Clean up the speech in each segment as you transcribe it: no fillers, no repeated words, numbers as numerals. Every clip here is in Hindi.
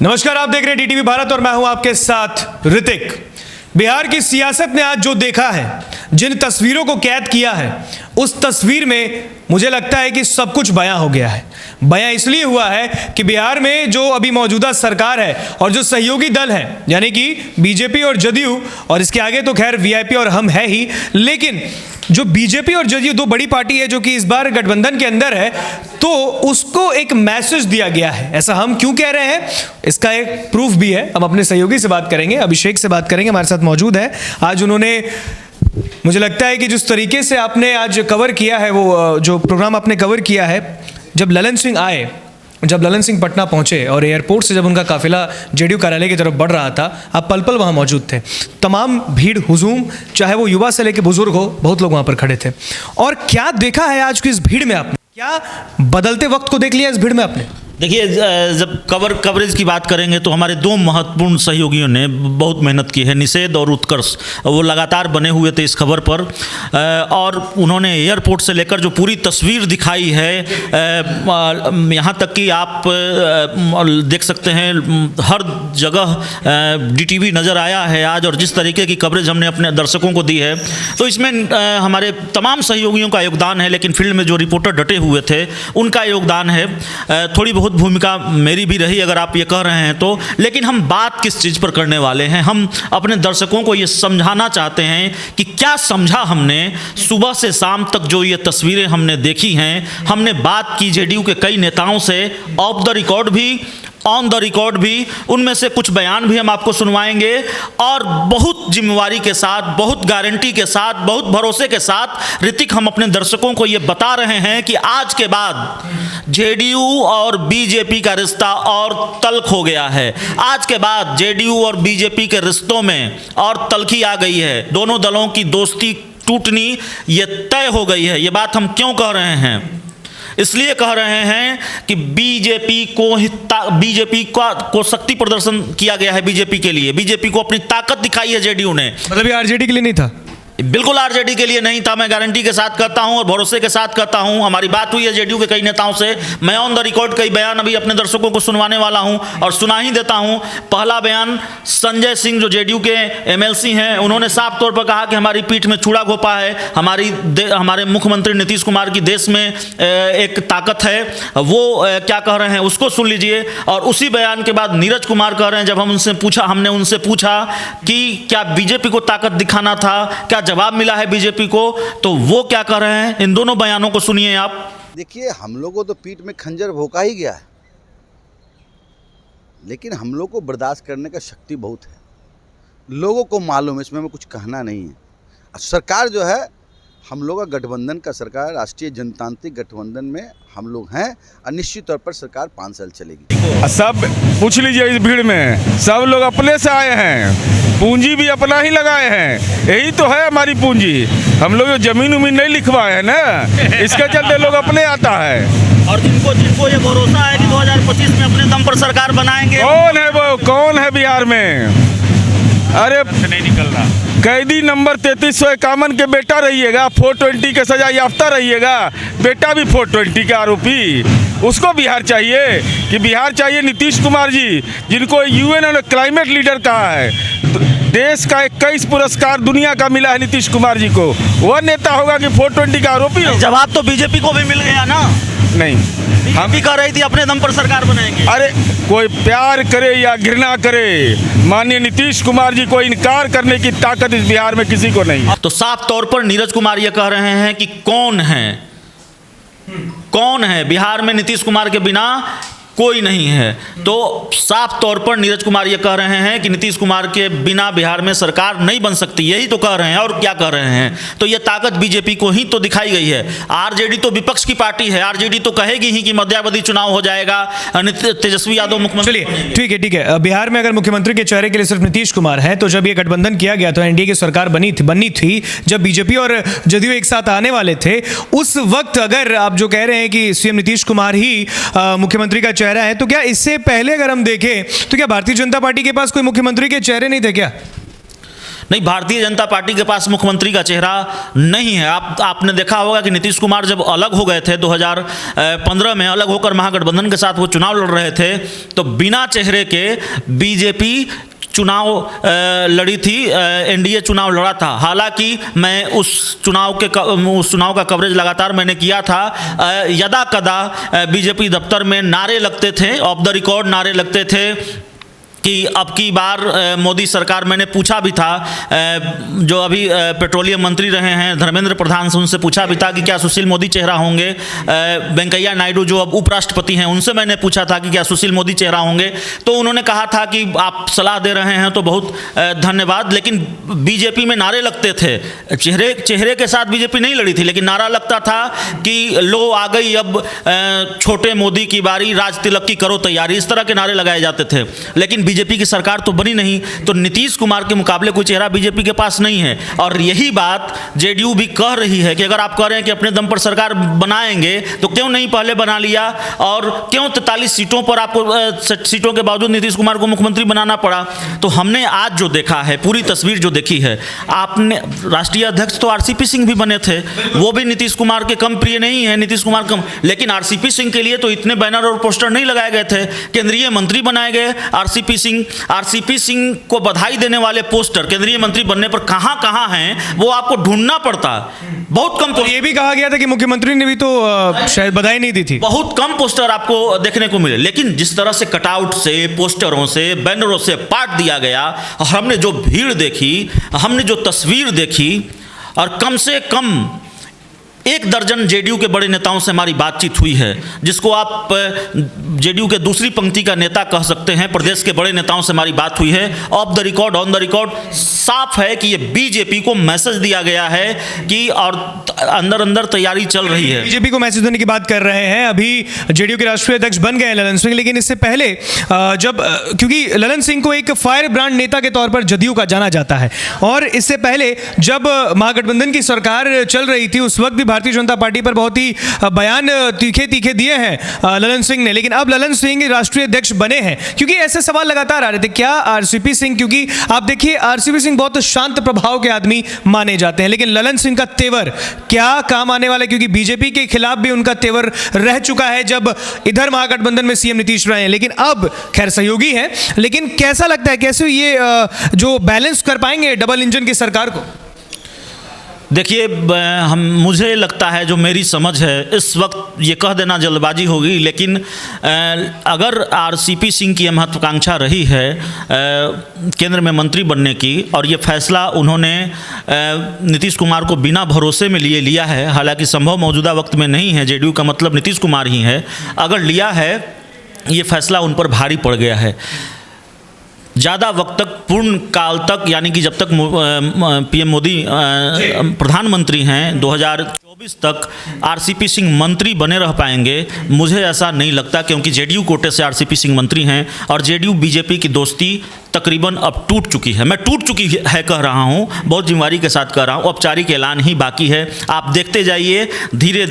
नमस्कार, आप देख रहे हैं डीटीवी भारत और मैं हूं आपके साथ ऋतिक। बिहार की सियासत ने आज जो देखा है, जिन तस्वीरों को कैद किया है, उस तस्वीर में मुझे लगता है कि सब कुछ बयां हो गया है। बयां इसलिए हुआ है कि बिहार में जो अभी मौजूदा सरकार है और जो सहयोगी दल है, यानी कि बीजेपी और जदयू, और इसके आगे तो खैर वीआईपी और हम है ही, लेकिन जो बीजेपी और जदयू दो बड़ी पार्टी है जो कि इस बार गठबंधन के अंदर है, तो उसको एक मैसेज दिया गया है। ऐसा हम क्यों कह रहे हैं, इसका एक प्रूफ भी है। हम अपने सहयोगी से बात करेंगे, अभिषेक से बात करेंगे, हमारे साथ मौजूद है। आज उन्होंने, मुझे लगता है कि जिस तरीके से आपने आज कवर किया है, वो जो प्रोग्राम आपने कवर किया है, जब ललन सिंह पटना पहुंचे और एयरपोर्ट से जब उनका काफिला जेडीयू कार्यालय की तरफ बढ़ रहा था, आप पल पल वहां मौजूद थे। तमाम भीड़ हुजूम, चाहे वो युवा से लेकर बुजुर्ग हो, बहुत लोग वहां पर खड़े थे। और क्या देखा है आज की इस भीड़ में आपने? क्या बदलते वक्त को देख लिया इस भीड़ में आपने? देखिए, जब कवरेज की बात करेंगे तो हमारे दो महत्वपूर्ण सहयोगियों ने बहुत मेहनत की है, निषेध और उत्कर्ष। वो लगातार बने हुए थे इस खबर पर, और उन्होंने एयरपोर्ट से लेकर जो पूरी तस्वीर दिखाई है, यहाँ तक कि आप देख सकते हैं हर जगह डीटीवी नज़र आया है आज, और जिस तरीके की कवरेज हमने अपने दर्शकों को दी है, तो इसमें हमारे तमाम सहयोगियों का योगदान है, लेकिन फील्ड में जो रिपोर्टर डटे हुए थे उनका योगदान है। थोड़ी बहुत भूमिका मेरी भी रही, अगर आप ये कह रहे हैं तो। लेकिन हम बात किस चीज़ पर करने वाले हैं? हम अपने दर्शकों को ये समझाना चाहते हैं कि क्या समझा हमने सुबह से शाम तक। जो ये तस्वीरें हमने देखी हैं, हमने बात की जेडीयू के कई नेताओं से, ऑफ द रिकॉर्ड भी, ऑन द रिकॉर्ड भी। उनमें से कुछ बयान भी हम आपको सुनवाएंगे, और बहुत जिम्मेवारी के साथ, बहुत गारंटी के साथ, बहुत भरोसे के साथ ऋतिक, हम अपने दर्शकों को ये बता रहे हैं कि आज के बाद जेडीयू और बीजेपी का रिश्ता और तल्ख हो गया है। आज के बाद जेडीयू और बीजेपी के रिश्तों में और तल्खी आ गई है। दोनों दलों की दोस्ती टूटनी ये तय हो गई है। ये बात हम क्यों कह रहे हैं? इसलिए कह रहे हैं कि बीजेपी को शक्ति प्रदर्शन किया गया है। बीजेपी के लिए, बीजेपी को अपनी ताकत दिखाई है जेडीयू ने। मतलब ये आरजेडी के लिए नहीं था? बिल्कुल आरजेडी के लिए नहीं था। मैं गारंटी के साथ कहता हूं और भरोसे के साथ कहता हूं। हमारी बात हुई है जेडीयू के कई नेताओं से। मैं ऑन द रिकॉर्ड कई बयान अभी अपने दर्शकों को सुनवाने वाला हूं और सुना ही देता हूं। पहला बयान संजय सिंह, जो जेडीयू के एमएलसी हैं, उन्होंने साफ तौर पर कहा कि हमारी पीठ में छुरा घोंपा है। हमारे मुख्यमंत्री नीतीश कुमार की देश में एक ताकत है। वो क्या कह रहे हैं उसको सुन लीजिए। और उसी बयान के बाद नीरज कुमार कह रहे हैं, जब हमने उनसे पूछा कि क्या बीजेपी को ताकत दिखाना था, क्या जवाब मिला है बीजेपी को, तो वो क्या कर रहे हैं। इन दोनों बयानों को सुनिए आप। देखिए, हम लोगों तो पीठ में खंजर भोंका ही गया है, लेकिन हम लोग को बर्दाश्त करने का शक्ति बहुत है। लोगों को मालूम है, इसमें हमें कुछ कहना नहीं है। सरकार जो है, हम लोग का गठबंधन का सरकार, राष्ट्रीय जनतांत्रिक गठबंधन में हम लोग हैं, और निश्चित तौर पर सरकार 5 साल चलेगी। सब पूछ लीजिए, इस भीड़ में सब लोग अपने से आए हैं, पूंजी भी अपना ही लगाए हैं। यही तो है हमारी पूंजी। हम लोग जमीन उमीन नहीं लिखवाए हैं ना, इसके चलते लोग अपने आता है। और जिनको ये भरोसा है कि 2025 में अपने दम पर सरकार बनाएंगे, कौन है वो? कौन है बिहार में? अरे नहीं निकल रहा। कैदी नंबर 3351 के बेटा रहिएगा, 420 के सजा याफ्ता रहिएगा, बेटा भी 420 का आरोपी। उसको बिहार चाहिए कि बिहार चाहिए नीतीश कुमार जी, जिनको यूएन ने क्लाइमेट लीडर कहा है। देश का 21 पुरस्कार दुनिया का मिला है नीतीश कुमार जी को। वह नेता होगा कि 420 का आरोपी होगा? जवाब तो बीजेपी को भी मिल गया ना। नहीं, हम भी कह रही थी अपने दम पर सरकार बनाएंगे। अरे कोई प्यार करे या घृणा करे, माननीय नीतीश कुमार जी को इनकार करने की ताकत इस बिहार में किसी को नहीं। तो साफ तौर पर नीरज कुमार ये कह रहे हैं कि कौन है बिहार में नीतीश कुमार के बिना कोई नहीं है। तो साफ तौर पर नीरज कुमार ये कह रहे हैं कि नीतीश कुमार के बिना बिहार में सरकार नहीं बन सकती। यही तो कह रहे हैं, और क्या कह रहे हैं? तो ये ताकत बीजेपी को ही तो दिखाई गई है। आरजेडी तो विपक्ष की पार्टी है। आरजेडी तो कहेगी ही कि मध्यावधि चुनाव हो जाएगा, तेजस्वी यादव मुख्यमंत्री। चलिए ठीक है। बिहार में अगर मुख्यमंत्री के चेहरे के लिए सिर्फ नीतीश कुमार है, तो जब ये गठबंधन किया गया, तो एनडीए की सरकार बननी थी, जब बीजेपी और जदयू एक साथ आने वाले थे, उस वक्त अगर आप जो कह रहे हैं कि सीएम नीतीश कुमार ही मुख्यमंत्री का चेहरा है, तो क्या इससे पहले अगर हम देखें तो क्या भारतीय जनता पार्टी के पास कोई मुख्यमंत्री के चेहरे नहीं थे क्या? नहीं, भारतीय जनता पार्टी के पास मुख्यमंत्री का चेहरा नहीं है। आपने देखा होगा कि नीतीश कुमार जब अलग हो गए थे 2015 में, अलग होकर महागठबंधन के साथ वो चुनाव लड़ रहे थे, तो बिना चेहरे के बीजेपी चुनाव लड़ी थी, एनडीए चुनाव लड़ा था। हालांकि मैं उस चुनाव का कवरेज लगातार मैंने किया था। यदा कदा बीजेपी दफ्तर में नारे लगते थे, ऑफ द रिकॉर्ड नारे लगते थे कि अब की बार मोदी सरकार, मैंने पूछा भी था, जो अभी पेट्रोलियम मंत्री रहे हैं धर्मेंद्र प्रधान से, उनसे पूछा भी था कि क्या सुशील मोदी चेहरा होंगे। वेंकैया नायडू जो अब उपराष्ट्रपति हैं, उनसे मैंने पूछा था कि क्या सुशील मोदी चेहरा होंगे, तो उन्होंने कहा था कि आप सलाह दे रहे हैं तो बहुत धन्यवाद, लेकिन बीजेपी में नारे लगते थे। चेहरे के साथ बीजेपी नहीं लड़ी थी, लेकिन नारा लगता था कि लो आ गई अब छोटे मोदी की बारी, राज तिलक की करो तैयारी, इस तरह के नारे लगाए जाते थे। लेकिन बीजेपी की सरकार तो बनी नहीं, तो नीतीश कुमार के मुकाबले कोई चेहरा बीजेपी के पास नहीं है। और यही बात जेडीयू भी कह रही है कि अगर आप कह रहे हैं कि अपने दम पर सरकार बनाएंगे तो क्यों नहीं पहले बना लिया, और क्यों 43 सीटों पर आपको सीटों के बावजूद नीतीश कुमार को मुख्यमंत्री बनाना पड़ा। तो हमने आज जो देखा है, पूरी तस्वीर जो देखी है, आपने राष्ट्रीय अध्यक्ष तो आरसीपी सिंह भी बने थे, वो भी नीतीश कुमार के कम प्रिय नहीं है, नीतीश कुमार कम, लेकिन आरसीपी सिंह के लिए तो इतने बैनर और पोस्टर नहीं लगाए गए थे। केंद्रीय मंत्री बनाए गए आरसीपी सिंह को बधाई देने वाले पोस्टर केंद्रीय मंत्री बनने पर कहां कहां हैं, वो आपको ढूंढना पड़ता। बहुत कम ये भी कहा गया था कि मुख्यमंत्री ने भी तो शायद बधाई नहीं दी थी। बहुत कम पोस्टर आपको देखने को मिले, लेकिन जिस तरह से कटआउट से, पोस्टरों से, बैनरों से पाट दिया गया, हमने जो भीड़ देखी, हमने जो तस्वीर देखी, और कम से कम 1 दर्जन जेडीयू के बड़े नेताओं से हमारी बातचीत हुई है, जिसको आप जेडीयू के दूसरी पंक्ति का नेता कह सकते हैं। प्रदेश के बड़े नेताओं से हमारी बात हुई है, of the record, on the record साफ है कि ये बीजेपी को मैसेज दिया गया है कि, और अंदर अंदर तैयारी चल रही है। बीजेपी को मैसेज देने की बात कर रहे हैं। अभी जेडीयू के राष्ट्रीय अध्यक्ष बन गए ललन सिंह, लेकिन इससे पहले क्योंकि ललन सिंह को एक फायर ब्रांड नेता के तौर पर जदयू का जाना जाता है, और इससे पहले जब महागठबंधन की सरकार चल रही थी, उस वक्त भी भारतीय जनता पार्टी पर बहुत ही बयान तीखे दिए हैं ललन सिंह ने। लेकिन अब ललन सिंह राष्ट्रीय अध्यक्ष बने हैं, क्योंकि ऐसे सवाल लगातार आ रहे थे, क्या आरसीपी सिंह, क्योंकि आप देखिए आरसीपी सिंह बहुत शांत प्रभाव के आदमी माने जाते हैं, लेकिन ललन सिंह का तेवर क्या काम आने वाला है, क्योंकि बीजेपी के खिलाफ भी उनका तेवर रह चुका है जब इधर महागठबंधन में सीएम नीतीश रहे हैं, लेकिन अब खैर सहयोगी हैं। लेकिन कैसा लगता है, कैसे ये जो बैलेंस कर पाएंगे डबल इंजन की सरकार को? देखिए, मुझे लगता है, जो मेरी समझ है, इस वक्त ये कह देना जल्दबाजी होगी, लेकिन अगर आरसीपी सिंह की महत्वाकांक्षा रही है केंद्र में मंत्री बनने की, और ये फैसला उन्होंने नीतीश कुमार को बिना भरोसे में लिया है, हालांकि संभव मौजूदा वक्त में नहीं है, जेडीयू का मतलब नीतीश कुमार ही है, अगर लिया है, ये फैसला उन पर भारी पड़ गया है। ज़्यादा वक्त तक, पूर्ण काल तक, यानी कि जब तक पीएम मोदी प्रधानमंत्री हैं 2024 तक आरसीपी सिंह मंत्री बने रह पाएंगे, मुझे ऐसा नहीं लगता, क्योंकि जेडीयू कोटे से आरसीपी सिंह मंत्री हैं, और जेडीयू बीजेपी की दोस्ती तकरीबन अब टूट चुकी है। मैं टूट चुकी है कह रहा हूँ, बहुत जिम्मेदारी के साथ कह रहा हूँ, औपचारिक ऐलान ही बाकी है। आप देखते जाइए, धीरे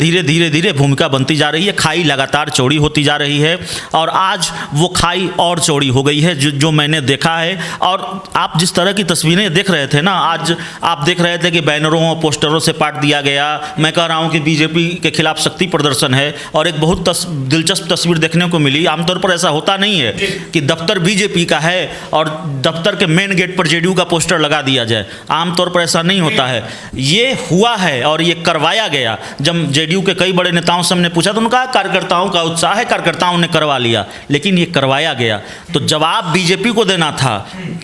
धीरे भूमिका बनती जा रही है, खाई लगातार चौड़ी होती जा रही है, और आज वो खाई और चौड़ी हो गई है जो मैंने देखा है। और आप जिस तरह की तस्वीरें देख रहे थे ना, आज आप देख रहे थे कि बैनरों और पोस्टरों से पाट दिया गया। मैं कह रहा हूँ कि बीजेपी के खिलाफ शक्ति प्रदर्शन है, और एक बहुत दिलचस्प तस्वीर देखने को मिली। आमतौर पर ऐसा होता नहीं है कि दफ्तर बीजेपी का है और दफ्तर के मेन गेट पर जेडीयू का पोस्टर लगा दिया जाए, आमतौर पर ऐसा नहीं होता है। ये हुआ है और ये करवाया गया। जब जेडीयू के कई बड़े नेताओं से हमने पूछा तो उन्होंने कहा कार्यकर्ताओं का उत्साह है, कार्यकर्ताओं ने करवा लिया, लेकिन ये करवाया गया। तो जवाब बीजेपी को देना था,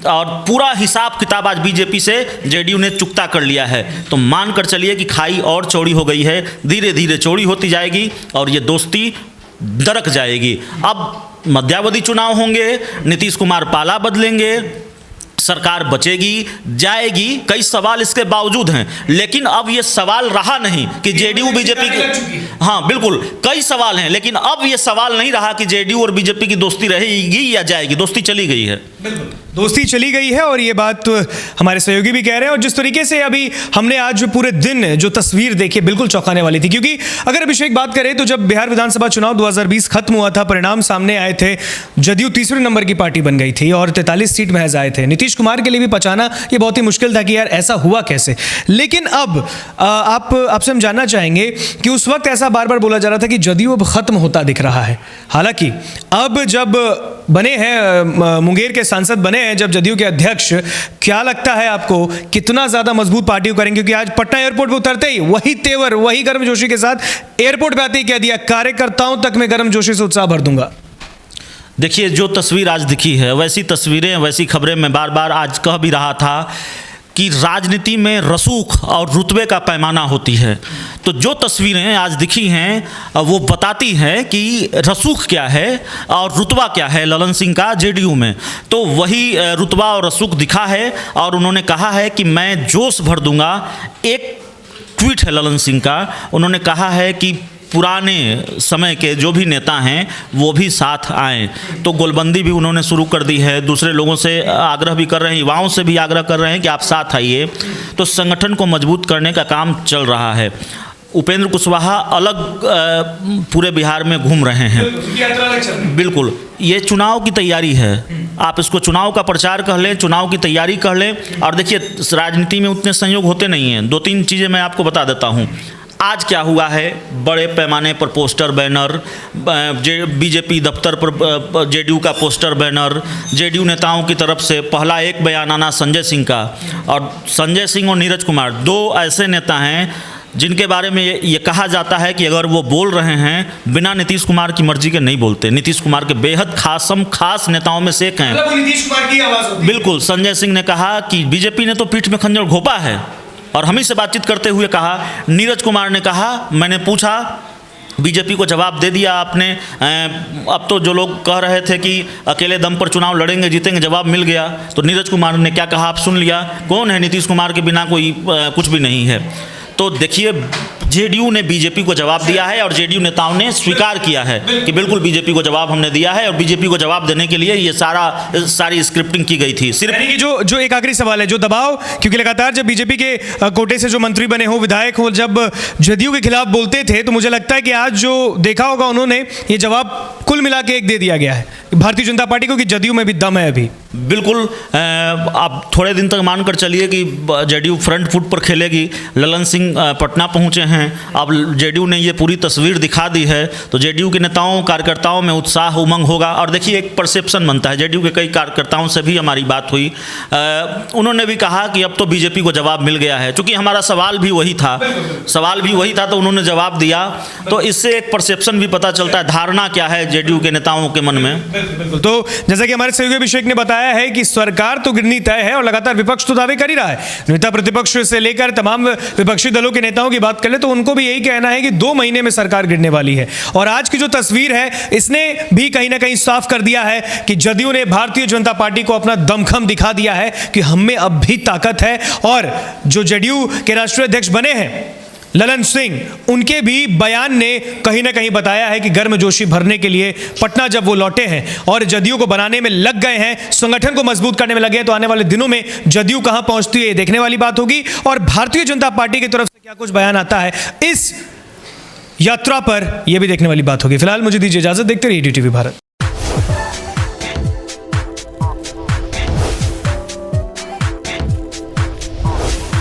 और पूरा हिसाब किताब आज बीजेपी से जेडीयू ने चुकता कर लिया है। तो मान कर चलिए कि खाई और चौड़ी हो गई है, धीरे धीरे चौड़ी होती जाएगी, और ये दोस्ती दरक जाएगी। अब मध्यावधि चुनाव होंगे, नीतीश कुमार पाला बदलेंगे, सरकार बचेगी जाएगी, कई सवाल इसके बावजूद हैं, लेकिन अब ये सवाल रहा नहीं कि जेडीयू बीजेपी की, हाँ बिल्कुल कई सवाल हैं, लेकिन अब ये सवाल नहीं रहा कि जेडीयू और बीजेपी की दोस्ती रहेगी या जाएगी। दोस्ती चली गई है, दोस्ती चली गई है, और ये बात हमारे सहयोगी भी कह रहे हैं। और जिस तरीके से अभी हमने आज पूरे दिन जो तस्वीर देखी, बिल्कुल चौंकाने वाली थी, क्योंकि अगर अभिषेक बात करें तो जब बिहार विधानसभा चुनाव 2020 खत्म हुआ था, परिणाम सामने आए थे, जदयू तीसरे नंबर की पार्टी बन गई थी और 43 सीट महज आए थे। नीतीश कुमार के लिए भी पचाना ये बहुत ही मुश्किल था कि यार ऐसा हुआ कैसे। लेकिन अब आपसे हम जानना चाहेंगे कि उस वक्त ऐसा बार बार बोला जा रहा था कि जदयू अब खत्म होता दिख रहा है। हालांकि अब जब बने हैं मुंगेर के सांसद बने हैं जब जदयू के अध्यक्ष, क्या लगता है आपको कितना ज़्यादा मजबूत पार्टी को करेंगे? क्योंकि आज पटना एयरपोर्ट पर उतरते ही वही तेवर, वही गर्मजोशी के साथ एयरपोर्ट पे आते ही कह दिया कार्यकर्ताओं तक में गर्मजोशी से उत्साह भर दूंगा। देखिए, जो तस्वीर आज दिखी है वैसी तस्वीरें, वैसी खबरें मैं बार बार आज कह भी रहा था कि राजनीति में रसूख और रुतबे का पैमाना होती है। तो जो तस्वीरें आज दिखी हैं वो बताती हैं कि रसूख क्या है और रुतबा क्या है ललन सिंह का जेडीयू में। तो वही रुतबा और रसूख दिखा है और उन्होंने कहा है कि मैं जोश भर दूंगा। एक ट्वीट है ललन सिंह का, उन्होंने कहा है कि पुराने समय के जो भी नेता हैं वो भी साथ आएँ। तो गोलबंदी भी उन्होंने शुरू कर दी है, दूसरे लोगों से आग्रह भी कर रहे हैं, युवाओं से भी आग्रह कर रहे हैं कि आप साथ आइए। तो संगठन को मजबूत करने का काम चल रहा है। उपेंद्र कुशवाहा अलग पूरे बिहार में घूम रहे हैं। बिल्कुल, ये चुनाव की तैयारी है, आप इसको चुनाव का प्रचार कह लें, चुनाव की तैयारी कह लें। और देखिए, राजनीति में उतने संयोग होते नहीं हैं। 2-3 चीज़ें मैं आपको बता देता हूँ। आज क्या हुआ है, बड़े पैमाने पर पोस्टर बैनर, बीजेपी दफ्तर पर जेडीयू का पोस्टर बैनर, जेडीयू नेताओं की तरफ से पहला एक बयान आना संजय सिंह का। और संजय सिंह और नीरज कुमार 2 ऐसे नेता हैं जिनके बारे में ये कहा जाता है कि अगर वो बोल रहे हैं बिना नीतीश कुमार की मर्जी के नहीं बोलते। नीतीश कुमार के बेहद खास नेताओं में से एक हैं। नीतीश कुमार की आवाज़ होती है। बिल्कुल, संजय सिंह ने कहा कि बीजेपी ने तो पीठ में खंजर घोंपा है, और हम ही से बातचीत करते हुए कहा। नीरज कुमार ने कहा, मैंने पूछा, बीजेपी को जवाब दे दिया आपने। अब तो जो लोग कह रहे थे कि अकेले दम पर चुनाव लड़ेंगे जीतेंगे, जवाब मिल गया। तो नीरज कुमार ने क्या कहा आप सुन लिया। कौन है नीतीश कुमार के बिना कोई कुछ भी नहीं है। तो देखिए, जेडीयू ने बीजेपी को जवाब दिया है और जेडीयू नेताओं ने स्वीकार किया है कि बिल्कुल बीजेपी को जवाब हमने दिया है। और बीजेपी को जवाब देने के लिए ये सारी स्क्रिप्टिंग की गई थी। सिर्फ यानी कि जो एक आखिरी सवाल है, जो दबाव, क्योंकि लगातार जब बीजेपी के कोटे से जो मंत्री बने हो, विधायक हो, जब जदयू के खिलाफ बोलते थे, तो मुझे लगता है कि आज जो देखा होगा उन्होंने, ये जवाब कुल मिला के एक दे दिया गया है भारतीय जनता पार्टी को कि जदयू में भी दम है अभी। बिल्कुल, आप थोड़े दिन तक मानकर चलिए कि जेडीयू फ्रंट फुट पर खेलेगी। ललन सिंह पटना पहुंचे हैं, अब जेडीयू ने ये पूरी तस्वीर दिखा दी है। तो जेडीयू के नेताओं कार्यकर्ताओं में उत्साह उमंग होगा। और देखिए, एक परसेप्शन बनता है, जेडीयू के कई कार्यकर्ताओं से भी हमारी बात हुई, उन्होंने भी कहा कि अब तो बीजेपी को जवाब मिल गया है। चूँकि हमारा सवाल भी वही था तो उन्होंने जवाब दिया। तो इससे एक परसेप्शन भी पता चलता है, धारणा क्या है जेडीयू के नेताओं के मन में। बिल्कुल। तो जैसा कि हमारे सहयोगी अभिषेक ने बताया है कि सरकार तो गिरनी तय है और लगातार विपक्ष तो दावे कर ही रहा है। नेता प्रतिपक्ष से लेकर तमाम विपक्षी दलों के नेताओं की बात कर ले तो उनको भी यही कहना है कि 2 महीने में सरकार गिरने वाली है। और आज की जो तस्वीर है, इसने भी कहीं ना कहीं साफ कर दिया है कि जदयू ने भारतीय जनता पार्टी को अपना दमखम दिखा दिया है कि हम में अब भी ताकत है। और जो जदयू के राष्ट्रीय अध्यक्ष बने हैं ललन सिंह, उनके भी बयान ने कहीं ना कहीं बताया है कि गर्मजोशी भरने के लिए पटना जब वो लौटे हैं और जदयू को बनाने में लग गए हैं, संगठन को मजबूत करने में लगे हैं, तो आने वाले दिनों में जदयू कहां पहुंचती है ये देखने वाली बात होगी। और भारतीय जनता पार्टी की तरफ से क्या कुछ बयान आता है इस यात्रा पर, यह भी देखने वाली बात होगी। फिलहाल मुझे दीजिए इजाजत, देखते रहिए DTV भारत।